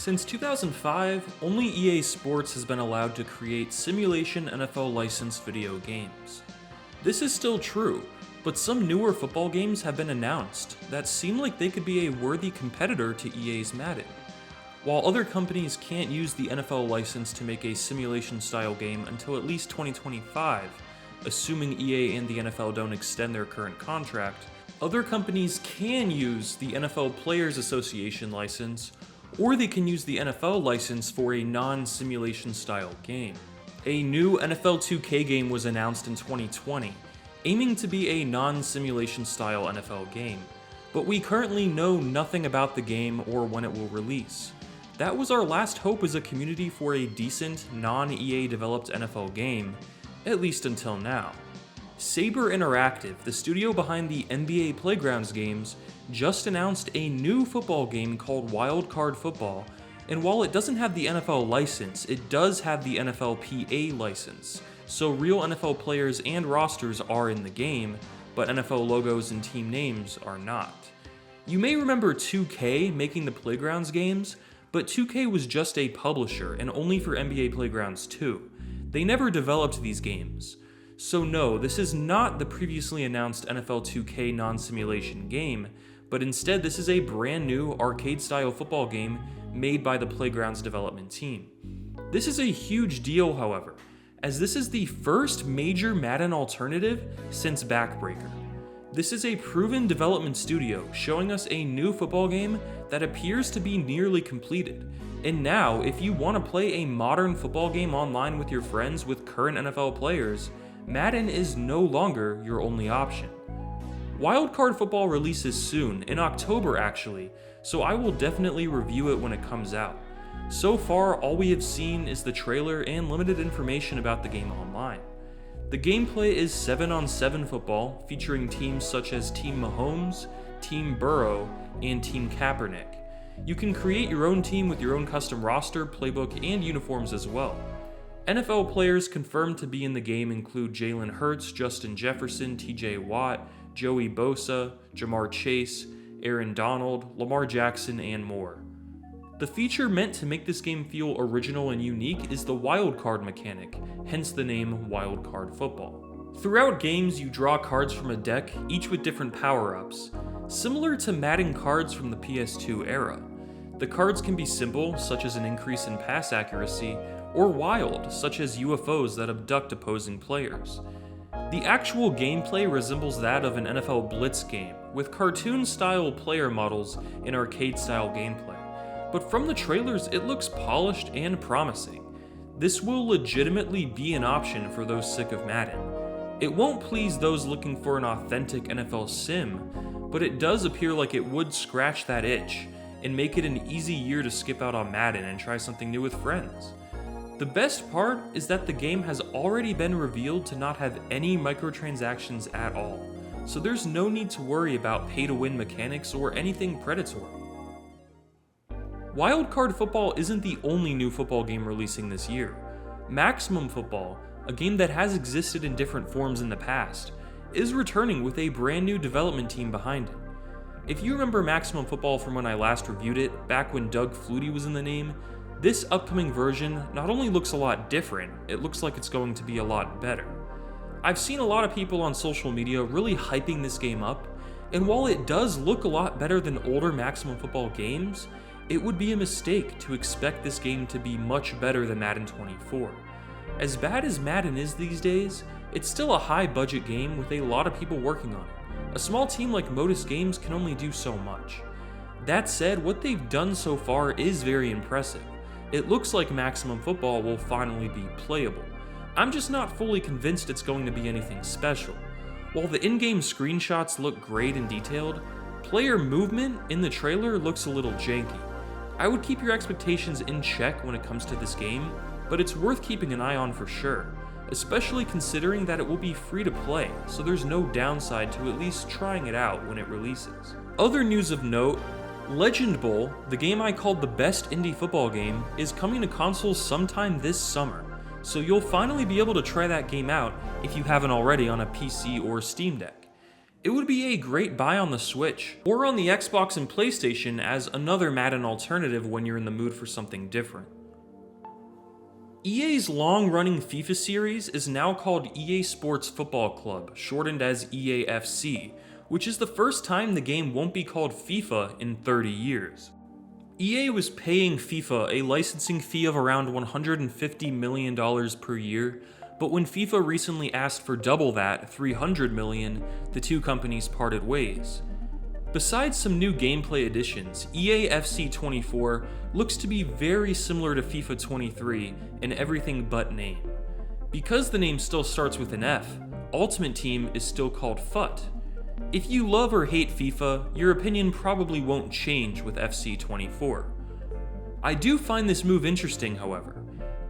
Since 2005, only EA Sports has been allowed to create simulation NFL licensed video games. This is still true, but some newer football games have been announced that seem like they could be a worthy competitor to EA's Madden. While other companies can't use the NFL license to make a simulation-style game until at least 2025, assuming EA and the NFL don't extend their current contract, other companies can use the NFL Players Association license, or they can use the NFL license for a non-simulation style game. A new NFL 2K game was announced in 2020, aiming to be a non-simulation style NFL game, but we currently know nothing about the game or when it will release. That was our last hope as a community for a decent, non-EA developed NFL game, at least until now. Saber Interactive, the studio behind the NBA Playgrounds games, just announced a new football game called Wild Card Football, and while it doesn't have the NFL license, it does have the NFLPA license, so real NFL players and rosters are in the game, but NFL logos and team names are not. You may remember 2K making the Playgrounds games, but 2K was just a publisher and only for NBA Playgrounds 2. They never developed these games. So no, this is not the previously announced NFL 2K non-simulation game, but instead this is a brand new arcade-style football game made by the Playgrounds development team. This is a huge deal, however, as this is the first major Madden alternative since Backbreaker. This is a proven development studio showing us a new football game that appears to be nearly completed. And now, if you want to play a modern football game online with your friends with current NFL players, Madden is no longer your only option. Wildcard Football releases soon, in October actually, so I will definitely review it when it comes out. So far, all we have seen is the trailer and limited information about the game online. The gameplay is 7-on-7 football, featuring teams such as Team Mahomes, Team Burrow, and Team Kaepernick. You can create your own team with your own custom roster, playbook, and uniforms as well. NFL players confirmed to be in the game include Jalen Hurts, Justin Jefferson, TJ Watt, Joey Bosa, Jamar Chase, Aaron Donald, Lamar Jackson, and more. The feature meant to make this game feel original and unique is the wildcard mechanic, hence the name Wildcard Football. Throughout games, you draw cards from a deck, each with different power-ups, similar to Madden cards from the PS2 era. The cards can be simple, such as an increase in pass accuracy, or wild, such as UFOs that abduct opposing players. The actual gameplay resembles that of an NFL Blitz game, with cartoon-style player models and arcade-style gameplay. But from the trailers, it looks polished and promising. This will legitimately be an option for those sick of Madden. It won't please those looking for an authentic NFL sim, but it does appear like it would scratch that itch and make it an easy year to skip out on Madden and try something new with friends. The best part is that the game has already been revealed to not have any microtransactions at all, so there's no need to worry about pay-to-win mechanics or anything predatory. Wildcard Football isn't the only new football game releasing this year. Maximum Football, a game that has existed in different forms in the past, is returning with a brand new development team behind it. If you remember Maximum Football from when I last reviewed it, back when Doug Flutie was in the name, this upcoming version not only looks a lot different, it looks like it's going to be a lot better. I've seen a lot of people on social media really hyping this game up, and while it does look a lot better than older Maximum Football games, it would be a mistake to expect this game to be much better than Madden 24. As bad as Madden is these days, it's still a high-budget game with a lot of people working on it. A small team like Modus Games can only do so much. That said, what they've done so far is very impressive. It looks like Maximum Football will finally be playable. I'm just not fully convinced it's going to be anything special. While the in-game screenshots look great and detailed, player movement in the trailer looks a little janky. I would keep your expectations in check when it comes to this game, but it's worth keeping an eye on for sure, especially considering that it will be free to play, so there's no downside to at least trying it out when it releases. Other news of note, Legend Bowl, the game I called the best indie football game, is coming to consoles sometime this summer, so you'll finally be able to try that game out if you haven't already on a PC or Steam Deck. It would be a great buy on the Switch, or on the Xbox and PlayStation as another Madden alternative when you're in the mood for something different. EA's long-running FIFA series is now called EA Sports Football Club, shortened as EAFC, which is the first time the game won't be called FIFA in 30 years. EA was paying FIFA a licensing fee of around $150 million per year, but when FIFA recently asked for double that, $300 million, the two companies parted ways. Besides some new gameplay additions, EA FC 24 looks to be very similar to FIFA 23 in everything but name. Because the name still starts with an F, Ultimate Team is still called FUT. If you love or hate FIFA, your opinion probably won't change with FC 24. I do find this move interesting, however.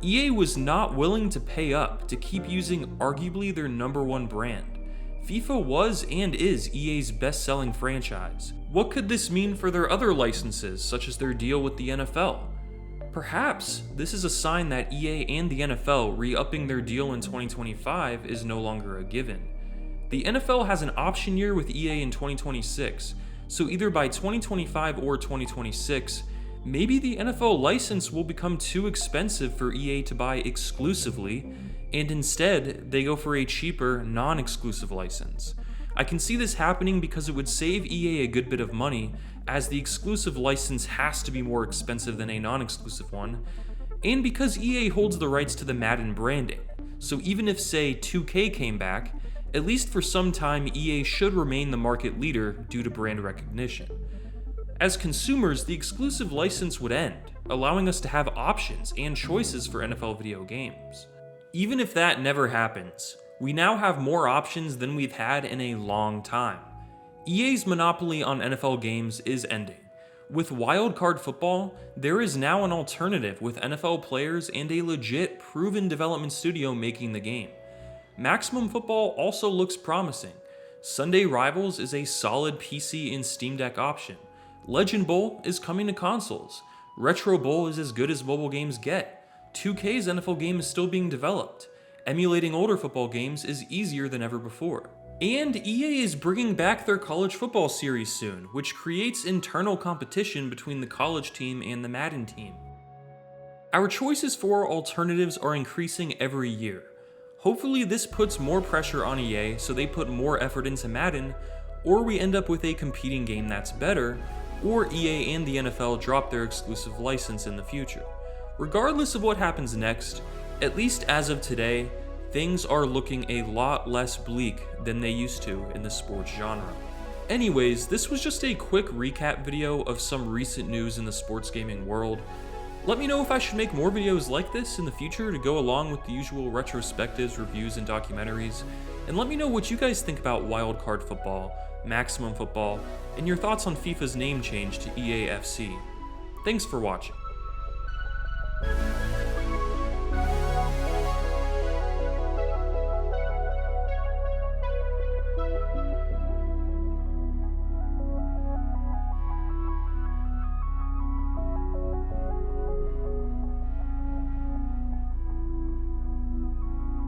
EA was not willing to pay up to keep using arguably their #1 brand. FIFA was and is EA's best-selling franchise. What could this mean for their other licenses, such as their deal with the NFL? Perhaps this is a sign that EA and the NFL re-upping their deal in 2025 is no longer a given. The NFL has an option year with EA in 2026, so either by 2025 or 2026, maybe the NFL license will become too expensive for EA to buy exclusively, and instead, they go for a cheaper, non-exclusive license. I can see this happening because it would save EA a good bit of money, as the exclusive license has to be more expensive than a non-exclusive one, and because EA holds the rights to the Madden branding. So even if, say, 2K came back, at least for some time EA should remain the market leader due to brand recognition. As consumers, the exclusive license would end, allowing us to have options and choices for NFL video games. Even if that never happens, we now have more options than we've had in a long time. EA's monopoly on NFL games is ending. With wildcard football, there is now an alternative with NFL players and a legit, proven development studio making the game. Maximum Football also looks promising. Sunday Rivals is a solid PC and Steam Deck option. Legend Bowl is coming to consoles. Retro Bowl is as good as mobile games get. 2K's NFL game is still being developed. Emulating older football games is easier than ever before. And EA is bringing back their college football series soon, which creates internal competition between the college team and the Madden team. Our choices for alternatives are increasing every year. Hopefully this puts more pressure on EA so they put more effort into Madden, or we end up with a competing game that's better, or EA and the NFL drop their exclusive license in the future. Regardless of what happens next, at least as of today, things are looking a lot less bleak than they used to in the sports genre. Anyways, this was just a quick recap video of some recent news in the sports gaming world. Let me know if I should make more videos like this in the future to go along with the usual retrospectives, reviews, and documentaries, and let me know what you guys think about wildcard football, Maximum Football, and your thoughts on FIFA's name change to EAFC. Thanks for watching.